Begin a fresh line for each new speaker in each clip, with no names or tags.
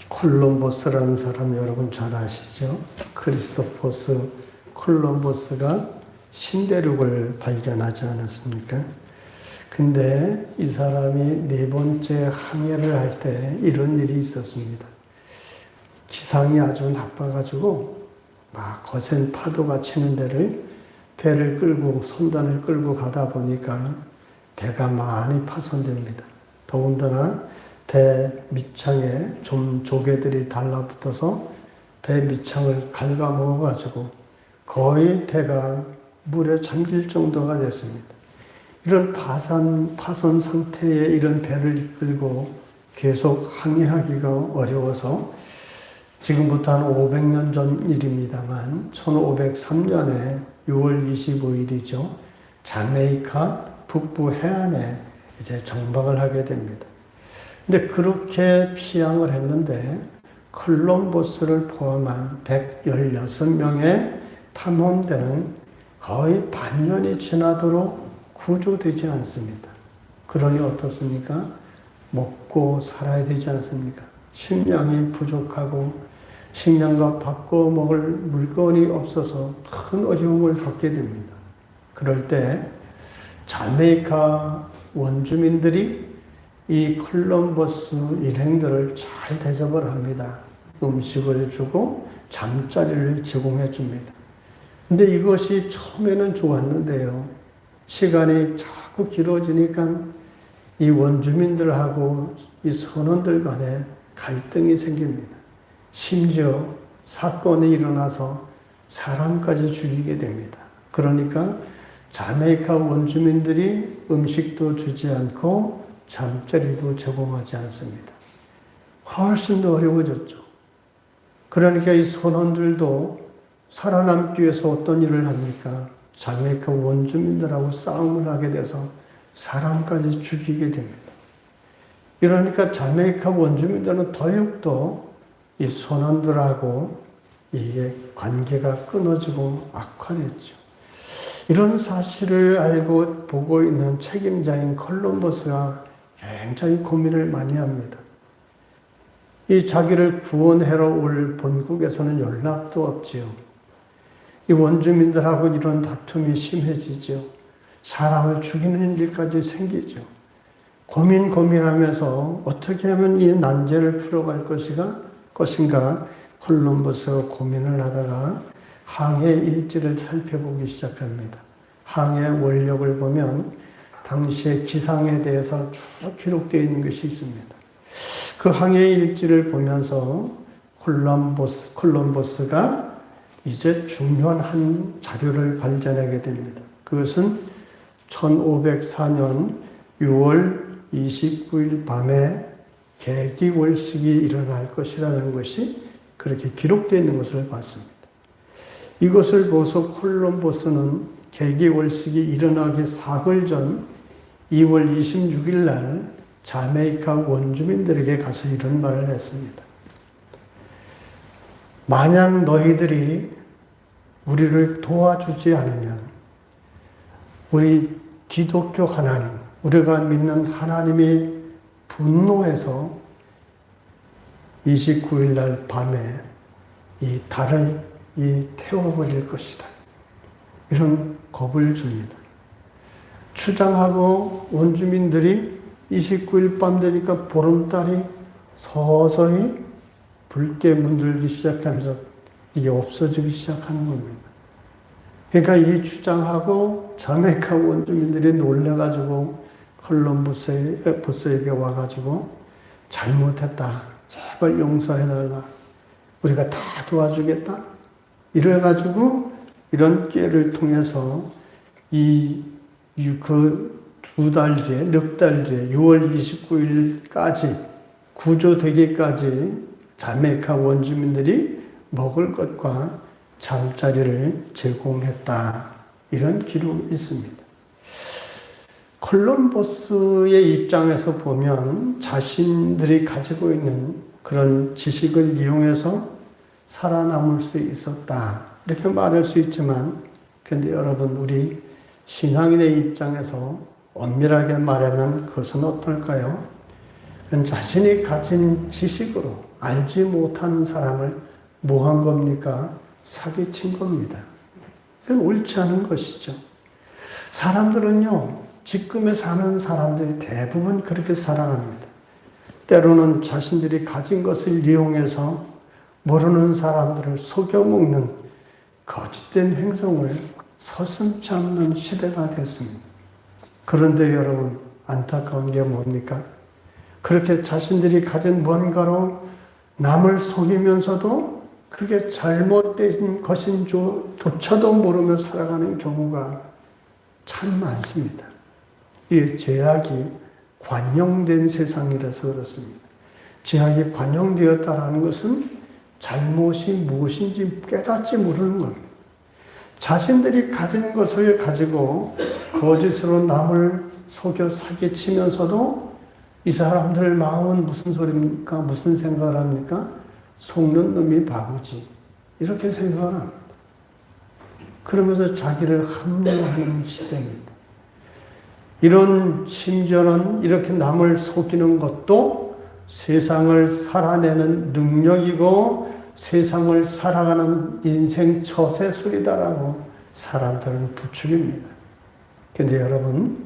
콜럼버스라는 사람 여러분 잘 아시죠? 크리스토퍼스 콜럼버스가 신대륙을 발견하지 않았습니까? 근데 이 사람이 네 번째 항해를 할 때 이런 일이 있었습니다. 기상이 아주 나빠가지고 막 거센 파도가 치는 데를 배를 끌고 선단을 끌고 가다 보니까 배가 많이 파손됩니다. 더군다나 배 밑창에 좀 조개들이 달라붙어서 배 밑창을 갉아먹어가지고 거의 배가 물에 잠길 정도가 됐습니다. 이런 파손 상태의 이런 배를 이끌고 계속 항해하기가 어려워서 지금부터 한 500년 전 일입니다만 1503년에 6월 25일이죠. 자메이카 북부 해안에 이제 정박을 하게 됩니다. 근데 그렇게 피항을 했는데 콜럼버스를 포함한 116명의 탐험대는 거의 반년이 지나도록 구조되지 않습니다. 그러니 어떻습니까? 먹고 살아야 되지 않습니까? 식량이 부족하고 식량과 바꿔 먹을 물건이 없어서 큰 어려움을 겪게 됩니다. 그럴 때 자메이카 원주민들이 이 콜럼버스 일행들을 잘 대접을 합니다. 음식을 주고 잠자리를 제공해 줍니다. 근데 이것이 처음에는 좋았는데요. 시간이 자꾸 길어지니까 이 원주민들하고 이 선원들 간에 갈등이 생깁니다. 심지어 사건이 일어나서 사람까지 죽이게 됩니다. 그러니까 자메이카 원주민들이 음식도 주지 않고 잠자리도 제공하지 않습니다. 훨씬 더 어려워졌죠. 그러니까 이 선원들도 살아남기 위해서 어떤 일을 합니까? 자메이카 원주민들하고 싸움을 하게 돼서 사람까지 죽이게 됩니다. 이러니까 자메이카 원주민들은 더욱더 이 선원들하고 이게 관계가 끊어지고 악화됐죠. 이런 사실을 알고 보고 있는 책임자인 콜럼버스가 굉장히 고민을 많이 합니다. 이 자기를 구원하러 올 본국에서는 연락도 없지요. 이 원주민들하고 이런 다툼이 심해지죠. 사람을 죽이는 일까지 생기죠. 고민하면서 어떻게 하면 이 난제를 풀어갈 것인가 콜럼버스가 고민을 하다가 항해 일지를 살펴보기 시작합니다. 항해 원력을 보면 당시의 기상에 대해서 쭉 기록되어 있는 것이 있습니다. 그 항해 일지를 보면서 콜럼버스가 이제 중요한 한 자료를 발견하게 됩니다. 그것은 1504년 6월 29일 밤에 개기월식이 일어날 것이라는 것이 그렇게 기록되어 있는 것을 봤습니다. 이것을 보고서 콜럼버스는 개기월식이 일어나기 사흘 전 2월 26일 날 자메이카 원주민들에게 가서 이런 말을 했습니다. 만약 너희들이 우리를 도와주지 않으면 우리 기독교 하나님, 우리가 믿는 하나님이 분노해서 29일 날 밤에 이 달을 태워버릴 것이다. 이런 겁을 줍니다. 추장하고 원주민들이 29일 밤 되니까 보름달이 서서히 붉게 문들기 시작하면서 이게 없어지기 시작하는 겁니다. 그러니까 이 추장하고 자메이카 원주민들이 놀래가지고 콜럼버스에게 와가지고 잘못했다. 제발 용서해달라. 우리가 다 도와주겠다. 이래가지고 이런 기회를 통해서 두 달 뒤에, 넉 달 뒤에 6월 29일까지 구조되기까지 자메이카 원주민들이 먹을 것과 잠자리를 제공했다. 이런 기록이 있습니다. 콜럼버스의 입장에서 보면 자신들이 가지고 있는 그런 지식을 이용해서 살아남을 수 있었다. 이렇게 말할 수 있지만, 그런데 여러분, 우리 신앙인의 입장에서 엄밀하게 말하면 그것은 어떨까요? 자신이 가진 지식으로 알지 못하는 사람을 뭐 한 겁니까? 사기친 겁니다. 그건 옳지 않은 것이죠. 사람들은요, 지금에 사는 사람들이 대부분 그렇게 살아갑니다. 때로는 자신들이 가진 것을 이용해서 모르는 사람들을 속여먹는 거짓된 행동을 서슴지 않는 시대가 됐습니다. 그런데 여러분, 안타까운 게 뭡니까? 그렇게 자신들이 가진 뭔가로 남을 속이면서도 그게 잘못된 것인 조차도 모르며 살아가는 경우가 참 많습니다. 이 죄악이 관용된 세상이라서 그렇습니다. 죄악이 관용되었다는 것은 잘못이 무엇인지 깨닫지 모르는 겁니다. 자신들이 가진 것을 가지고 거짓으로 남을 속여 사기치면서도 이 사람들 마음은 무슨 소리입니까? 무슨 생각을 합니까? 속는 놈이 바보지. 이렇게 생각을 합니다. 그러면서 자기를 합리화하는 시대입니다. 이런 심지어는 이렇게 남을 속이는 것도 세상을 살아내는 능력이고 세상을 살아가는 인생 처세술이다라고 사람들은 부추깁니다. 그런데 여러분,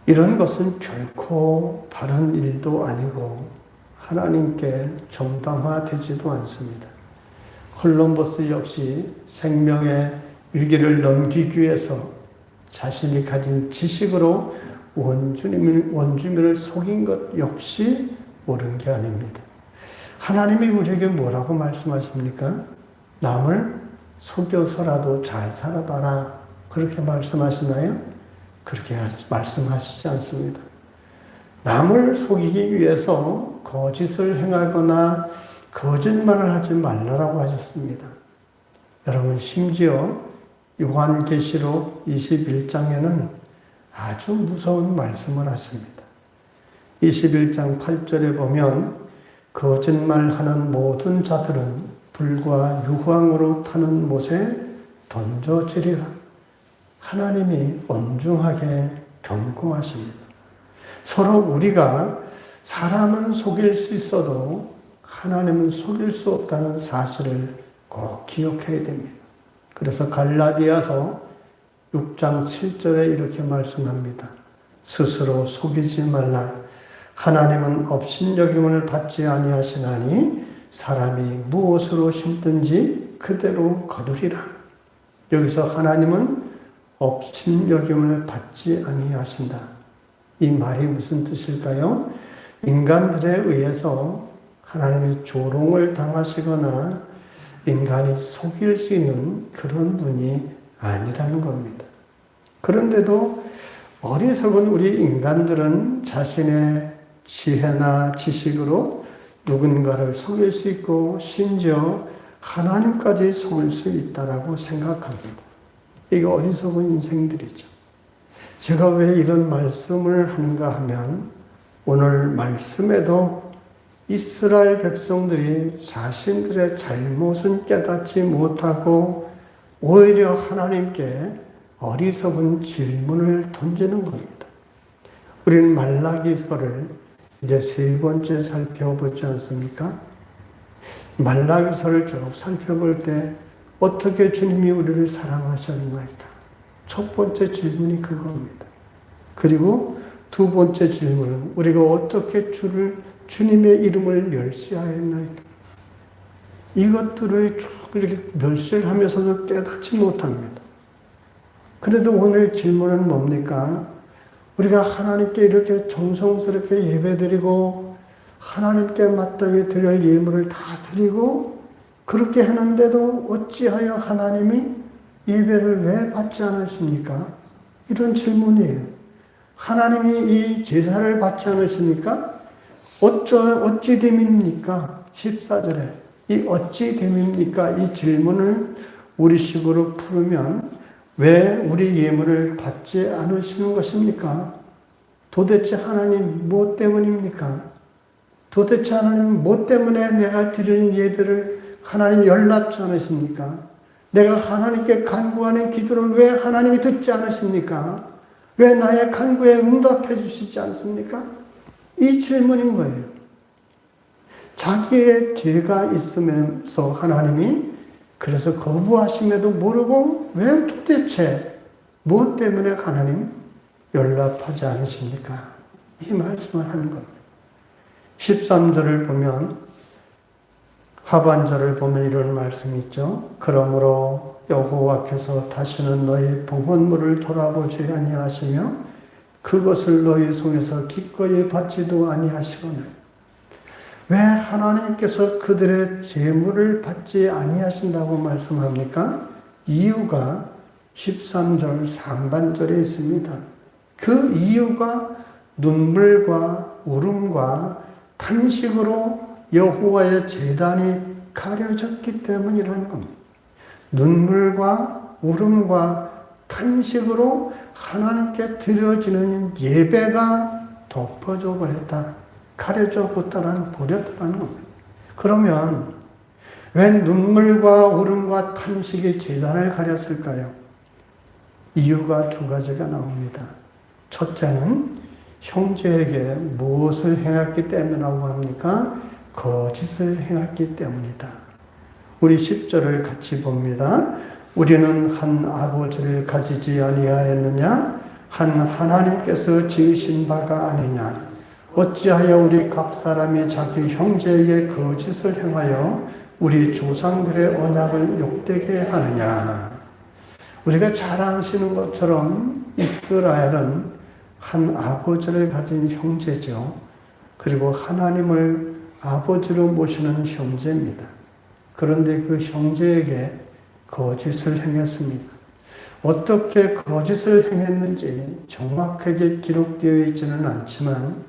이런 것은 결코 바른 일도 아니고 하나님께 정당화되지도 않습니다. 콜럼버스 역시 생명의 위기를 넘기기 위해서 자신이 가진 지식으로 원주민을 속인 것 역시 옳은 게 아닙니다. 하나님이 우리에게 뭐라고 말씀하십니까? 남을 속여서라도 잘 살아봐라. 그렇게 말씀하시나요? 그렇게 말씀하시지 않습니다. 남을 속이기 위해서 거짓을 행하거나 거짓말을 하지 말라라고 하셨습니다. 여러분, 심지어 요한계시록 21장에는 아주 무서운 말씀을 하십니다. 21장 8절에 보면 거짓말하는 모든 자들은 불과 유황으로 타는 못에 던져지리라. 하나님이 엄중하게 경고하십니다. 서로 우리가 사람은 속일 수 있어도 하나님은 속일 수 없다는 사실을 꼭 기억해야 됩니다. 그래서 갈라디아서 6장 7절에 이렇게 말씀합니다. 스스로 속이지 말라. 하나님은 업신여김을 받지 아니하시나니 사람이 무엇으로 심든지 그대로 거두리라. 여기서 하나님은 업신여김을 받지 아니하신다. 이 말이 무슨 뜻일까요? 인간들에 의해서 하나님이 조롱을 당하시거나 인간이 속일 수 있는 그런 분이 아니라는 겁니다. 그런데도 어리석은 우리 인간들은 자신의 지혜나 지식으로 누군가를 속일 수 있고 심지어 하나님까지 속일 수 있다라고 생각합니다. 이게 어리석은 인생들이죠. 제가 왜 이런 말씀을 하는가 하면 오늘 말씀에도 이스라엘 백성들이 자신들의 잘못은 깨닫지 못하고 오히려 하나님께 어리석은 질문을 던지는 겁니다. 우리는 말라기서를 이제 세 번째 살펴보지 않습니까? 말라기서를 쭉 살펴볼 때 어떻게 주님이 우리를 사랑하셨나이까? 첫 번째 질문이 그겁니다. 그리고 두 번째 질문은 우리가 어떻게 주님의 이름을 멸시하였나이까? 이것들을 쭉 이렇게 멸시를 하면서도 깨닫지 못합니다. 그래도 오늘 질문은 뭡니까? 우리가 하나님께 이렇게 정성스럽게 예배드리고 하나님께 마땅히 드릴 예물을 다 드리고 그렇게 하는데도 어찌하여 하나님이 예배를 왜 받지 않으십니까? 이런 질문이에요. 하나님이 이 제사를 받지 않으시니까 어찌 됨입니까? 14절에 이 어찌 됨입니까? 이 질문을 우리식으로 풀으면 왜 우리 예물을 받지 않으시는 것입니까? 도대체 하나님 무엇 때문입니까? 도대체 하나님 무엇 때문에 내가 드리는 예배를 하나님 연락지 않으십니까? 내가 하나님께 간구하는 기도를 왜 하나님이 듣지 않으십니까? 왜 나의 간구에 응답해 주시지 않습니까? 이 질문인 거예요. 자기의 죄가 있으면서 하나님이 그래서 거부하심에도 모르고 왜 도대체 무엇 때문에 하나님 연락하지 않으십니까? 이 말씀을 하는 겁니다. 13절을 보면 하반절을 보면 이런 말씀이 있죠. 그러므로 여호와께서 다시는 너희 봉헌물을 돌아보지 아니하시며 그것을 너희 손에서 기꺼이 받지도 아니하시거늘 왜 하나님께서 그들의 제물을 받지 아니하신다고 말씀합니까? 이유가 13절 상반절에 있습니다. 그 이유가 눈물과 울음과 탄식으로 여호와의 제단이 가려졌기 때문이라는 겁니다. 눈물과 울음과 탄식으로 하나님께 드려지는 예배가 덮어져 버렸다. 가려져 버렸다는 겁니다. 그러면 왜 눈물과 울음과 탄식이 제단을 가렸을까요? 이유가 두 가지가 나옵니다. 첫째는 형제에게 무엇을 행했기 때문이라고 합니까? 거짓을 행했기 때문이다. 우리 10절을 같이 봅니다. 우리는 한 아버지를 가지지 아니하였느냐? 한 하나님께서 지으신 바가 아니냐? 어찌하여 우리 각 사람이 자기 형제에게 거짓을 행하여 우리 조상들의 언약을 욕되게 하느냐? 우리가 잘 아시는 것처럼 이스라엘은 한 아버지를 가진 형제죠. 그리고 하나님을 아버지로 모시는 형제입니다. 그런데 그 형제에게 거짓을 행했습니다. 어떻게 거짓을 행했는지 정확하게 기록되어 있지는 않지만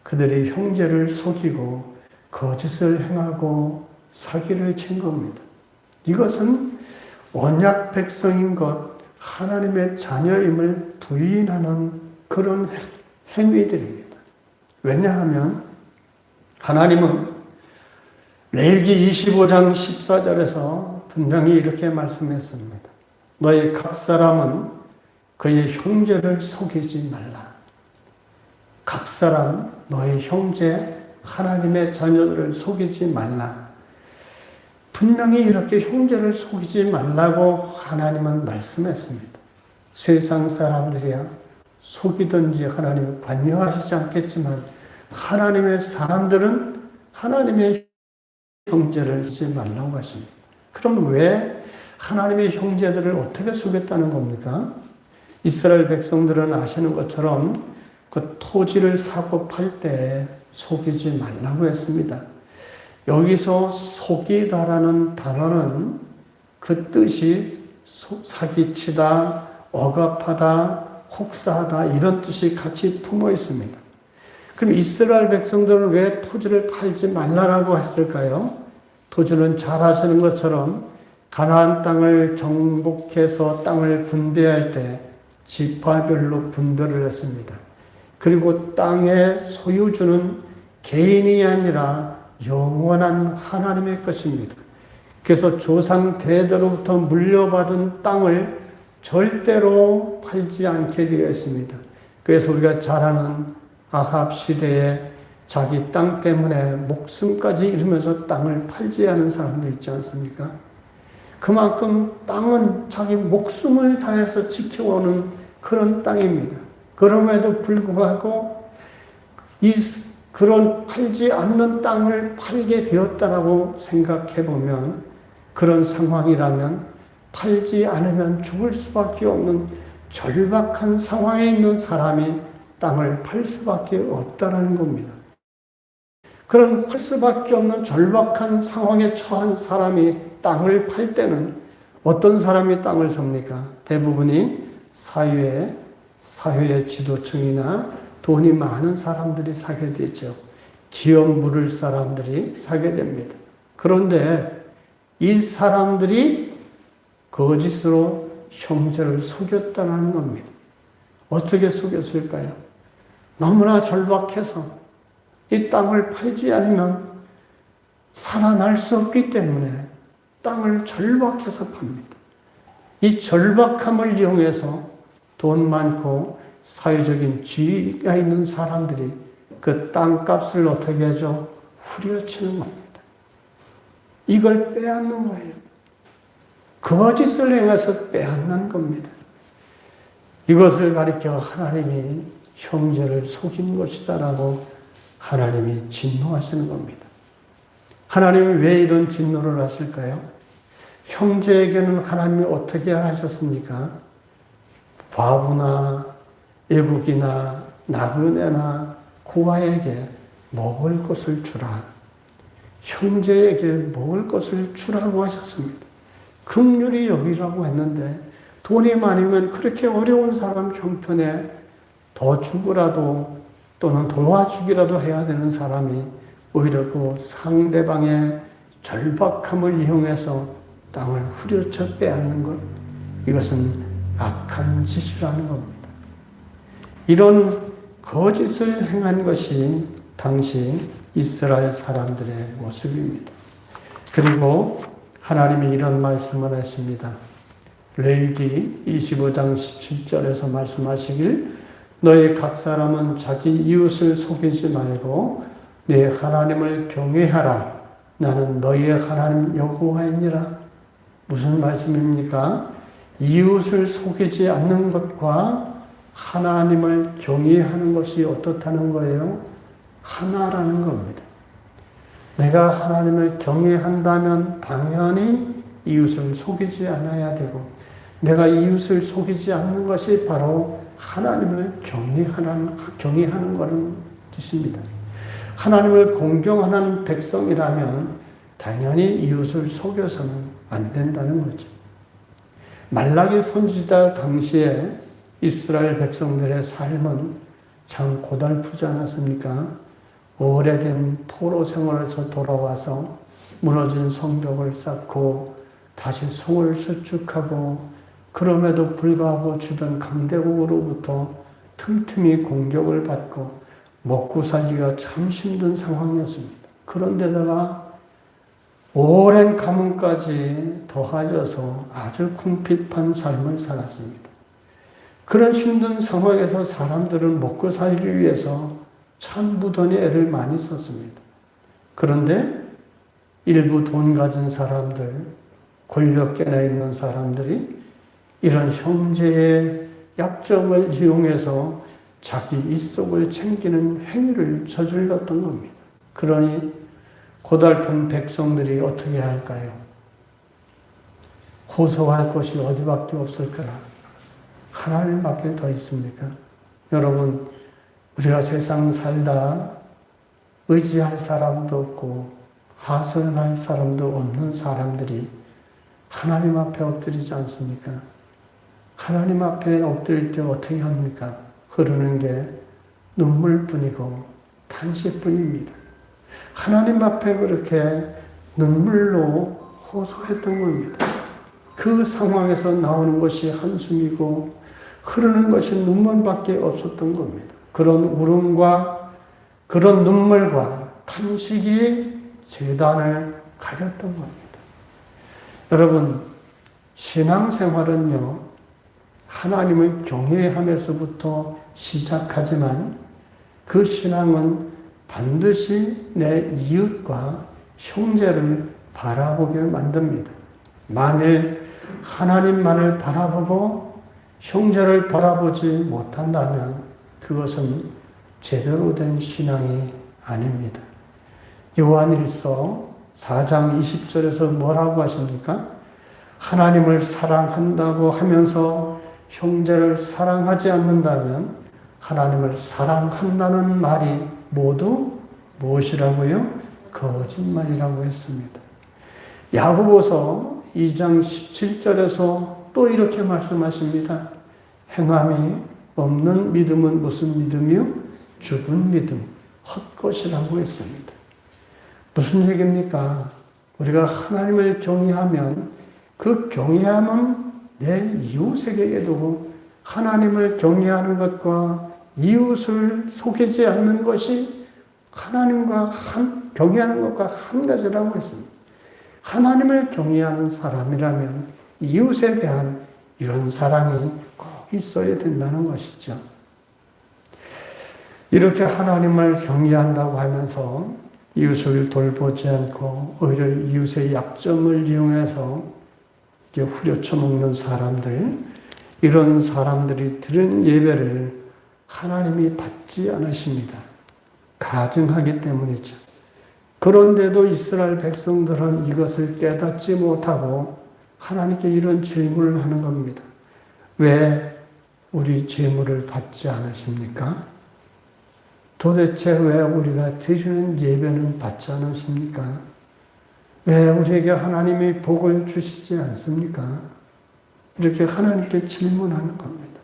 그들이 형제를 속이고 거짓을 행하고 사기를 친 겁니다. 이것은 언약 백성인 것, 하나님의 자녀임을 부인하는 그런 행위들입니다. 왜냐하면 하나님은 레위기 25장 14절에서 분명히 이렇게 말씀했습니다. 너희 각 사람은 그의 형제를 속이지 말라. 각 사람, 너희 형제, 하나님의 자녀들을 속이지 말라. 분명히 이렇게 형제를 속이지 말라고 하나님은 말씀했습니다. 세상 사람들이야 속이든지 하나님은 관여하시지 않겠지만 하나님의 사람들은 하나님의 형제를 속이지 말라고 하십니다. 그럼 왜 하나님의 형제들을 어떻게 속였다는 겁니까? 이스라엘 백성들은 아시는 것처럼 그 토지를 사고 팔 때 속이지 말라고 했습니다. 여기서 속이다라는 단어는 그 뜻이 사기치다, 억압하다, 혹사하다 이런 뜻이 같이 품어 있습니다. 그럼 이스라엘 백성들은 왜 토지를 팔지 말라라고 했을까요? 토지는 잘 아시는 것처럼 가나안 땅을 정복해서 땅을 분배할 때 지파별로 분배를 했습니다. 그리고 땅의 소유주는 개인이 아니라 영원한 하나님의 것입니다. 그래서 조상 대대로부터 물려받은 땅을 절대로 팔지 않게 되어 있습니다. 그래서 우리가 잘 아는 아합 시대에 자기 땅 때문에 목숨까지 잃으면서 땅을 팔지 않은 사람도 있지 않습니까? 그만큼 땅은 자기 목숨을 다해서 지켜오는 그런 땅입니다. 그럼에도 불구하고 그런 팔지 않는 땅을 팔게 되었다라고 생각해 보면 그런 상황이라면 팔지 않으면 죽을 수밖에 없는 절박한 상황에 있는 사람이 땅을 팔 수밖에 없다는 겁니다. 그런 팔 수밖에 없는 절박한 상황에 처한 사람이 땅을 팔 때는 어떤 사람이 땅을 삽니까? 대부분이 사회의 지도층이나 돈이 많은 사람들이 사게 되죠. 기업 물을 사람들이 사게 됩니다. 그런데 이 사람들이 거짓으로 형제를 속였다는 겁니다. 어떻게 속였을까요? 너무나 절박해서 이 땅을 팔지 않으면 살아날 수 없기 때문에 땅을 절박해서 팝니다. 이 절박함을 이용해서 돈 많고 사회적인 지위가 있는 사람들이 그 땅값을 어떻게 하죠? 후려치는 겁니다. 이걸 빼앗는 거예요. 거짓을 행해서 빼앗는 겁니다. 이것을 가리켜 하나님이 형제를 속인 것이다라고 하나님이 진노하시는 겁니다. 하나님이 왜 이런 진노를 하실까요? 형제에게는 하나님이 어떻게 하셨습니까? 과부나 애국이나 나그네나 고아에게 먹을 것을 주라. 형제에게 먹을 것을 주라고 하셨습니다. 긍휼히 여기라고 했는데 돈이 많으면 그렇게 어려운 사람 형편에 더 주고라도 또는 도와주기라도 해야 되는 사람이 오히려 그 상대방의 절박함을 이용해서 땅을 후려쳐 빼앗는 것, 이것은 악한 짓이라는 겁니다. 이런 거짓을 행한 것이 당시 이스라엘 사람들의 모습입니다. 그리고 하나님이 이런 말씀을 하십니다. 레위기 25장 17절에서 말씀하시길 너희 각 사람은 자기 이웃을 속이지 말고 내 하나님을 경외하라. 나는 너희의 하나님 여호와이니라. 무슨 말씀입니까? 이웃을 속이지 않는 것과 하나님을 경외하는 것이 어떻다는 거예요? 하나라는 겁니다. 내가 하나님을 경외한다면 당연히 이웃을 속이지 않아야 되고, 내가 이웃을 속이지 않는 것이 바로 하나님을 경외하는 것은 뜻입니다. 하나님을 공경하는 백성이라면 당연히 이웃을 속여서는 안 된다는 거죠. 말라기 선지자 당시에 이스라엘 백성들의 삶은 참 고달프지 않았습니까? 오래된 포로 생활에서 돌아와서 무너진 성벽을 쌓고 다시 성을 수축하고 그럼에도 불구하고 주변 강대국으로부터 틈틈이 공격을 받고 먹고 살기가 참 힘든 상황이었습니다. 그런데다가 오랜 가뭄까지 더하여서 아주 궁핍한 삶을 살았습니다. 그런 힘든 상황에서 사람들은 먹고 살기 위해서 참 무던히 애를 많이 썼습니다. 그런데 일부 돈 가진 사람들, 권력계나 있는 사람들이 이런 형제의 약점을 이용해서 자기 입속을 챙기는 행위를 저질렀던 겁니다. 그러니 고달픈 백성들이 어떻게 할까요? 호소할 곳이 어디밖에 없을 거라. 하나님밖에 더 있습니까? 여러분, 우리가 세상 살다 의지할 사람도 없고 하소연할 사람도 없는 사람들이 하나님 앞에 엎드리지 않습니까? 하나님 앞에 엎드릴 때 어떻게 합니까? 흐르는 게 눈물뿐이고 탄식뿐입니다. 하나님 앞에 그렇게 눈물로 호소했던 겁니다. 그 상황에서 나오는 것이 한숨이고 흐르는 것이 눈물밖에 없었던 겁니다. 그런 울음과 그런 눈물과 탄식이 제단을 가렸던 겁니다. 여러분, 신앙생활은요, 하나님을 경외하면서부터 시작하지만 그 신앙은 반드시 내 이웃과 형제를 바라보게 만듭니다. 만일 하나님만을 바라보고 형제를 바라보지 못한다면 그것은 제대로 된 신앙이 아닙니다. 요한일서 4장 20절에서 뭐라고 하십니까? 하나님을 사랑한다고 하면서 형제를 사랑하지 않는다면 하나님을 사랑한다는 말이 모두 무엇이라고요? 거짓말이라고 했습니다. 야고보서 2장 17절에서 또 이렇게 말씀하십니다. 행함이 없는 믿음은 무슨 믿음이요? 죽은 믿음, 헛것이라고 했습니다. 무슨 얘기입니까? 우리가 하나님을 경외하면 그 경외함은 내 이웃에게도 하나님을 경외하는 것과 이웃을 속이지 않는 것이 하나님과 경외하는 것과 한 가지라고 했습니다. 하나님을 경외하는 사람이라면 이웃에 대한 이런 사랑이 꼭 있어야 된다는 것이죠. 이렇게 하나님을 경외한다고 하면서 이웃을 돌보지 않고 오히려 이웃의 약점을 이용해서 후려쳐 먹는 사람들, 이런 사람들이 드리는 예배를 하나님이 받지 않으십니다. 가증하기 때문이죠. 그런데도 이스라엘 백성들은 이것을 깨닫지 못하고 하나님께 이런 질문을 하는 겁니다. 왜 우리 제물을 받지 않으십니까? 도대체 왜 우리가 드리는 예배는 받지 않으십니까? 왜 우리에게 하나님이 복을 주시지 않습니까? 이렇게 하나님께 질문하는 겁니다.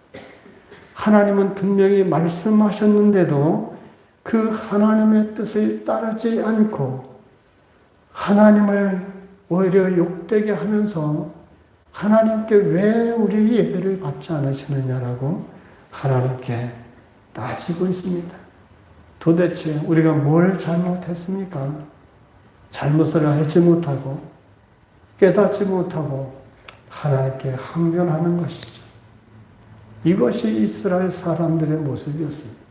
하나님은 분명히 말씀하셨는데도 그 하나님의 뜻을 따르지 않고 하나님을 오히려 욕되게 하면서 하나님께 왜 우리 예배를 받지 않으시느냐라고 하나님께 따지고 있습니다. 도대체 우리가 뭘 잘못했습니까? 잘못을 알지 못하고 깨닫지 못하고 하나님께 항변하는 것이죠. 이것이 이스라엘 사람들의 모습이었습니다.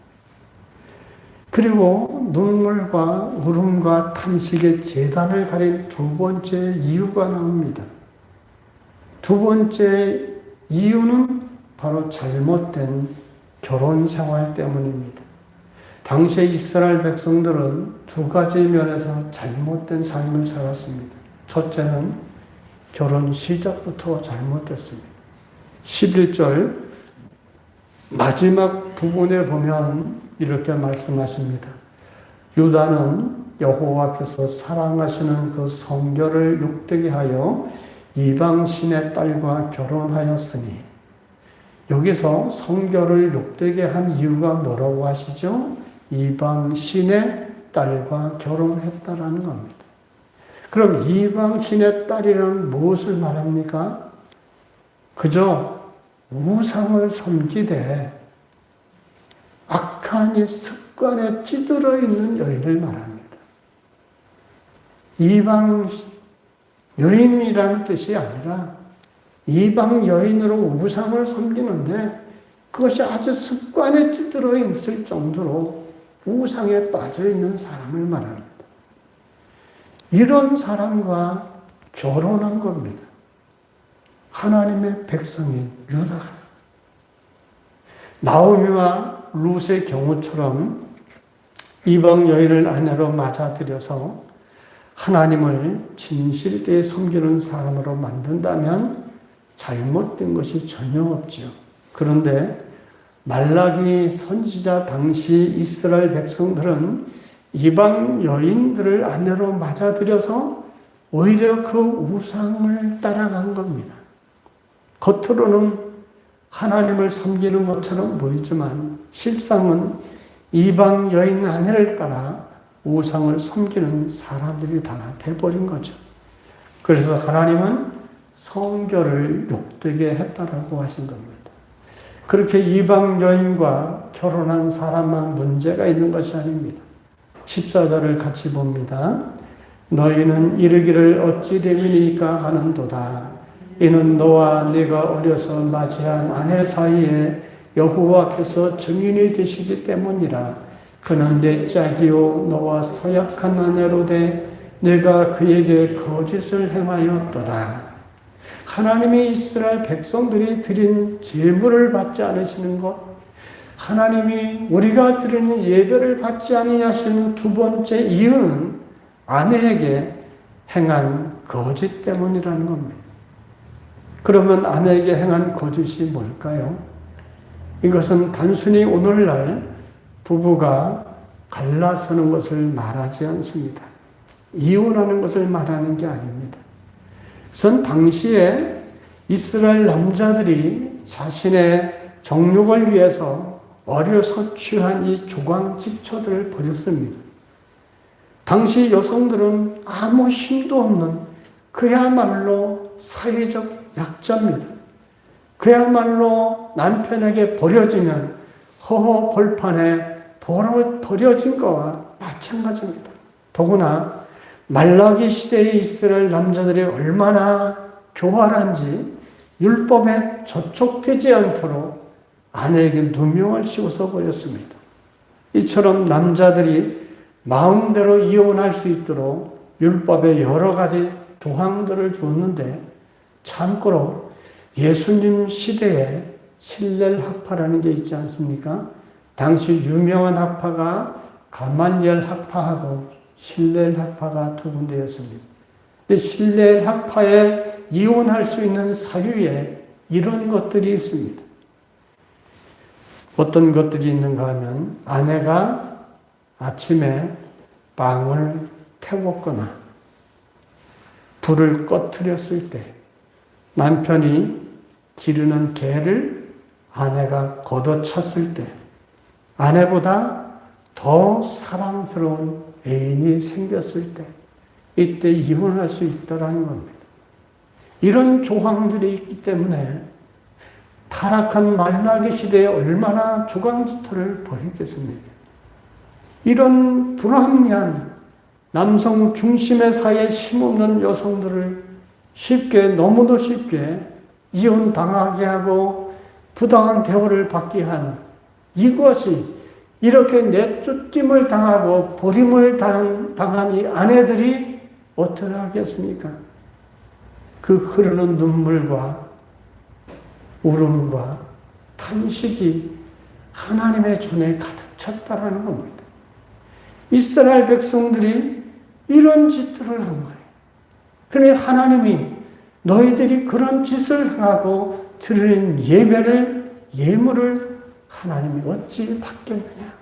그리고 눈물과 울음과 탄식의 제단을 가린 두 번째 이유가 나옵니다. 두 번째 이유는 바로 잘못된 결혼 생활 때문입니다. 당시의 이스라엘 백성들은 두 가지 면에서 잘못된 삶을 살았습니다. 첫째는 결혼 시작부터 잘못됐습니다. 11절 마지막 부분에 보면 이렇게 말씀하십니다. 유다는 여호와께서 사랑하시는 그 성결을 욕되게 하여 이방신의 딸과 결혼하였으니, 여기서 성결을 욕되게 한 이유가 뭐라고 하시죠? 이방신의 딸과 결혼했다라는 겁니다. 그럼 이방신의 딸이란 무엇을 말합니까? 그저 우상을 섬기되 악한 이 습관에 찌들어 있는 여인을 말합니다. 이방 여인이라는 뜻이 아니라 이방 여인으로 우상을 섬기는데 그것이 아주 습관에 찌들어 있을 정도로 우상에 빠져 있는 사람을 말합니다. 이런 사람과 결혼한 겁니다. 하나님의 백성인 유다가. 나오미와 룻의 경우처럼 이방 여인을 아내로 맞아들여서 하나님을 진실되이 섬기는 사람으로 만든다면 잘못된 것이 전혀 없지요. 그런데 말라기 선지자 당시 이스라엘 백성들은 이방 여인들을 아내로 맞아들여서 오히려 그 우상을 따라간 겁니다. 겉으로는 하나님을 섬기는 것처럼 보이지만 실상은 이방 여인 아내를 따라 우상을 섬기는 사람들이 다 돼버린 거죠. 그래서 하나님은 성결을 욕되게 했다라고 하신 겁니다. 그렇게 이방 여인과 결혼한 사람만 문제가 있는 것이 아닙니다. 14절을 같이 봅니다. 너희는 이르기를 어찌 됨이니까 하는도다. 이는 너와 네가 어려서 맞이한 아내 사이에 여호와께서 증인이 되시기 때문이라. 그는 내 짝이요 너와 서약한 아내로되 내가 그에게 거짓을 행하였도다. 하나님이 이스라엘 백성들이 드린 제물을 받지 않으시는 것, 하나님이 우리가 드리는 예배를 받지 아니하시는 두 번째 이유는 아내에게 행한 거짓 때문이라는 겁니다. 그러면 아내에게 행한 거짓이 뭘까요? 이것은 단순히 오늘날 부부가 갈라서는 것을 말하지 않습니다. 이혼하는 것을 말하는 게 아닙니다. 그것은 당시에 이스라엘 남자들이 자신의 정욕을 위해서 어려서 취한 이 조광지처들을 버렸습니다. 당시 여성들은 아무 힘도 없는 그야말로 사회적 약자입니다. 그야말로 남편에게 버려지면 허허 벌판에 버려진 것과 마찬가지입니다. 더구나 말라기 시대의 이스라엘 남자들이 얼마나 교활한지 율법에 저촉되지 않도록 아내에게 누명을 씌워서 버렸습니다. 이처럼 남자들이 마음대로 이혼할 수 있도록 율법에 여러 가지 조항들을 주었는데 참고로 예수님 시대에 힐렐 학파라는 게 있지 않습니까? 당시 유명한 학파가 가말리엘 학파하고 힐렐 학파가 두 군데였습니다. 근데 힐렐 학파에 이혼할 수 있는 사유에 이런 것들이 있습니다. 어떤 것들이 있는가 하면 아내가 아침에 빵을 태웠거나 불을 꺼트렸을 때 남편이 기르는 개를 아내가 걷어찼을 때 아내보다 더 사랑스러운 애인이 생겼을 때 이때 이혼할 수 있다는 겁니다. 이런 조항들이 있기 때문에 타락한 말라기 시대에 얼마나 조강지터를 벌였겠습니까? 이런 불합리한 남성 중심의 사회에 힘없는 여성들을 쉽게 너무도 쉽게 이혼당하게 하고 부당한 대우를 받게 한 이것이 이렇게 내쫓김을 당하고 버림을 당한 이 아내들이 어떻게 하겠습니까? 그 흐르는 눈물과 울음과 탄식이 하나님의 존에 가득 찼다라는 겁니다. 이스라엘 백성들이 이런 짓들을 한 거예요. 그러니 하나님이 너희들이 그런 짓을 하고 드리는 예물을 하나님이 어찌 받겠느냐.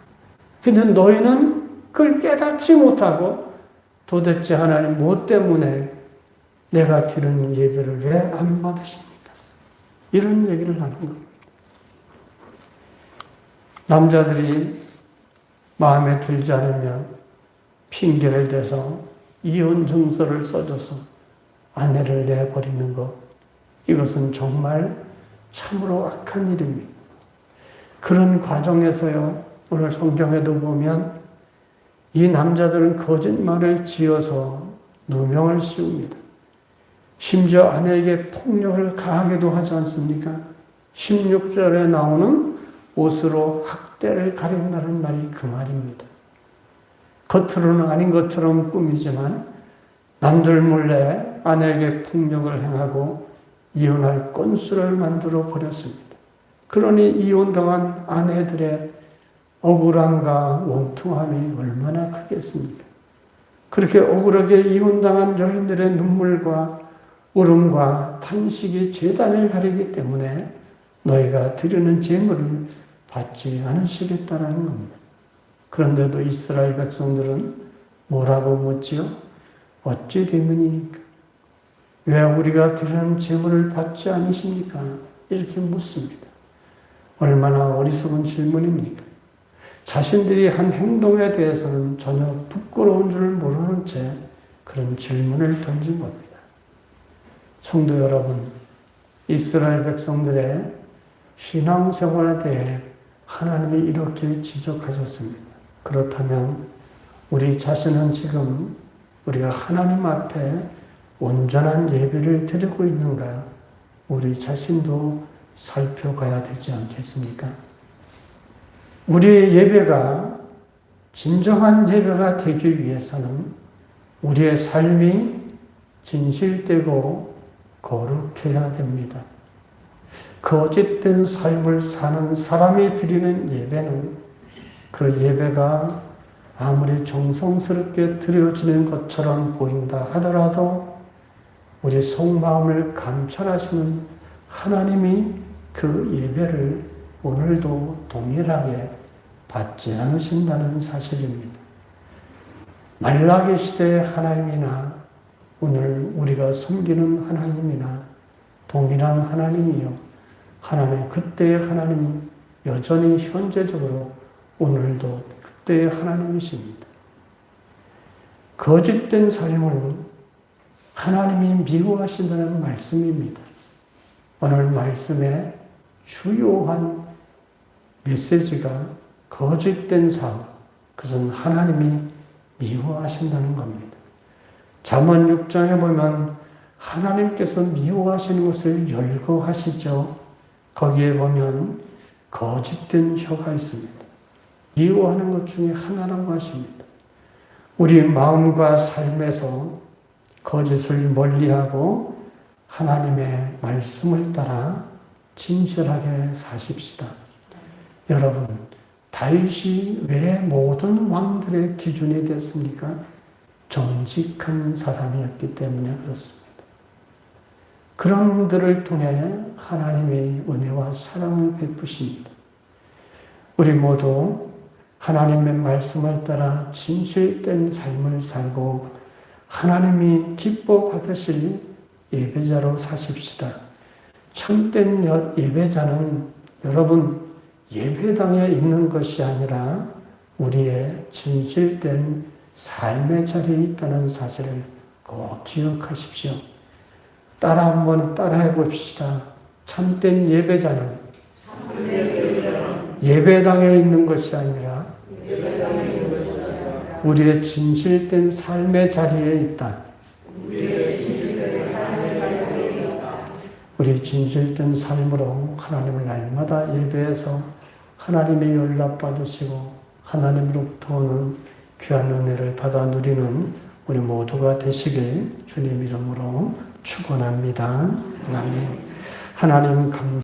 근데 너희는 그걸 깨닫지 못하고 도대체 하나님 무엇 때문에 내가 드리는 예배를 왜 안 받으십니까? 이런 얘기를 하는 겁니다. 남자들이 마음에 들지 않으면 핑계를 대서 이혼 증서를 써줘서 아내를 내버리는 것, 이것은 정말 참으로 악한 일입니다. 그런 과정에서요, 오늘 성경에도 보면 이 남자들은 거짓말을 지어서 누명을 씌웁니다. 심지어 아내에게 폭력을 가하기도 하지 않습니까? 16절에 나오는 옷으로 학대를 가린다는 말이 그 말입니다. 겉으로는 아닌 것처럼 꾸미지만 남들 몰래 아내에게 폭력을 행하고 이혼할 건수를 만들어 버렸습니다. 그러니 이혼당한 아내들의 억울함과 원통함이 얼마나 크겠습니까? 그렇게 억울하게 이혼당한 여인들의 눈물과 울음과 탄식이 제단을 가리기 때문에 너희가 드리는 제물을 받지 않으시겠다라는 겁니다. 그런데도 이스라엘 백성들은 뭐라고 묻지요? 어찌 되느니까? 왜 우리가 드리는 제물을 받지 않으십니까? 이렇게 묻습니다. 얼마나 어리석은 질문입니까? 자신들이 한 행동에 대해서는 전혀 부끄러운 줄 모르는 채 그런 질문을 던진 겁니다. 성도 여러분, 이스라엘 백성들의 신앙생활에 대해 하나님이 이렇게 지적하셨습니다. 그렇다면 우리 자신은 지금 우리가 하나님 앞에 온전한 예배를 드리고 있는가, 우리 자신도 살펴가야 되지 않겠습니까? 우리의 예배가 진정한 예배가 되기 위해서는 우리의 삶이 진실되고 거룩해야 됩니다. 거짓된 삶을 사는 사람이 드리는 예배는 그 예배가 아무리 정성스럽게 드려지는 것처럼 보인다 하더라도 우리 속마음을 감찰하시는 하나님이 그 예배를 오늘도 동일하게 받지 않으신다는 사실입니다. 말라기 시대의 하나님이나 오늘 우리가 섬기는 하나님이나 동일한 하나님이요. 하나님, 그때의 하나님이 여전히 현재적으로 오늘도 그때의 하나님이십니다. 거짓된 삶은 하나님이 미워하신다는 말씀입니다. 오늘 말씀의 주요한 메시지가 거짓된 삶, 그것은 하나님이 미워하신다는 겁니다. 잠언 6장에 보면 하나님께서 미워하시는 것을 열거하시죠. 거기에 보면 거짓된 혀가 있습니다. 미워하는 것 중에 하나라고 하십니다. 우리 마음과 삶에서 거짓을 멀리하고 하나님의 말씀을 따라 진실하게 사십시다. 여러분, 다윗이 왜 모든 왕들의 기준이 됐습니까? 정직한 사람이었기 때문에 그렇습니다. 그런 분들을 통해 하나님의 은혜와 사랑을 베푸십니다. 우리 모두 하나님의 말씀을 따라 진실된 삶을 살고 하나님이 기뻐 받으실 예배자로 사십시다. 참된 예배자는 여러분 예배당에 있는 것이 아니라 우리의 진실된 삶의 자리에 있다는 사실을 꼭 기억하십시오. 한번 따라해 봅시다. 참된 예배자는 예배당에 있는 것이 아니라 우리의 진실된 삶의 자리에 있다. 우리 진실된 삶으로 하나님을 날마다 예배해서 하나님의 연락받으시고 하나님으로부터 오는 귀한 은혜를 받아 누리는 우리 모두가 되시길 주님 이름으로 축원합니다. 아멘. 하나님 감사합니다.